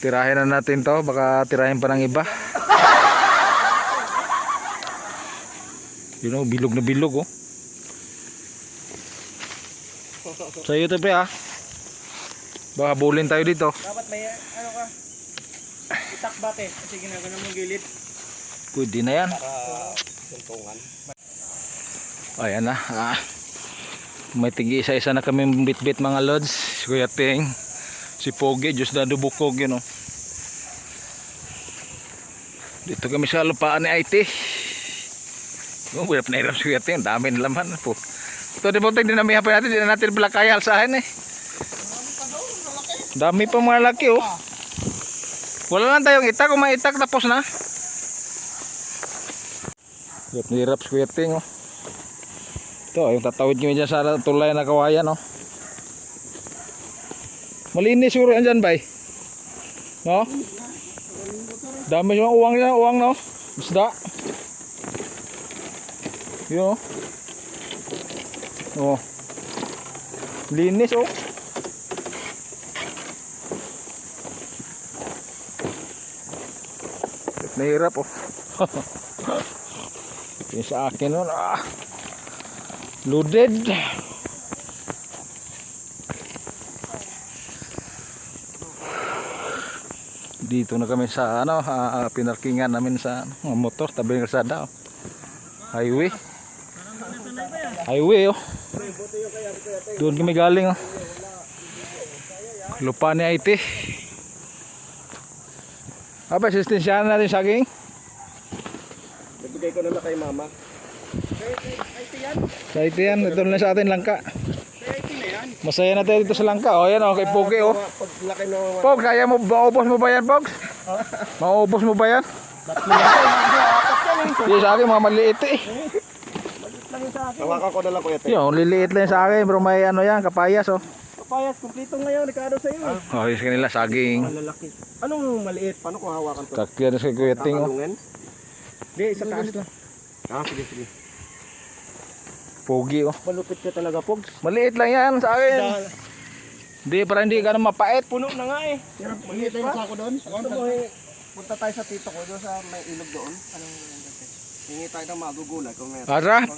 Tirahin na natin to, baka tirahin pa ng iba. Yun o, bilog na bilog oh. Sa iyo to pre ah. Baka bulin tayo dito. Dapat may ano ka? Itak bate kasi ginagano mo gilid. Pwede na yan. Para suntungan. Ayan na. May tigi isa-isa na kami bit-bit mga lods. Si Kuya Ting, si Pogi, Diyos na dubukog yun oh. Dito kami sa lupaan ni IT. Oh, hirap na hirap si Kuya Ting. Dami na laman po. Ito di mo din namin hapon natin. Di na natin pala kaya alsahin eh. Dami pa mga laki oh. Wala lang tayong itak. Kung may itak tapos na. Hirap na hirap si Kuya Ting oh. Ito, yung tatawid nyo dyan sa tulay na kawayan, no? Malinis siguro yan dyan, bay. No? Dami yung uwang dyan, uwang, no? Bisda. Yun, oh. Oh. Linis, oh. Nahirap, oh. Yung sa akin, no? Ah. Loaded. Dito na kami sa ano, pinarkingan namin sa motor tabi ng kalsada. Oh. Highway. Highway oh. Doon kami galing oh. Lupa ni IT. Apa sistensyahan natin saging? Nagbigay ko na kay mama. Sa IT yan, ito na sa atin langka. Masaya na tayo dito sa langka. O yan o, kay Pogi o. Pog, kaya mo, maubos mo ba yan Pog? Maubos mo ba yan? Hindi sa akin, mga maliit eh. Tawakan ko na lang kuya. Yung, liliit lang sa akin, pero may ano yan, kapayas o. Kapayas, kumplito ngayon, Ricardo sa iyo. O, yung kanila, saging. Malalaki. Anong maliit? Paano kung hawakan to? Kakyan sa Kuya Ting o. Hindi, sa taas lang. Sige, sige. Pogi o. Malupit ka talaga, Pogs. Maliit lang yan sa akin. Hindi, para hindi ka na mapait. Puno na nga eh. Maliit pa. Gusto mo punta tayo sa tito ko doon sa may ilog doon. Anong hingi tayo ng magugulay kung meron. Ara,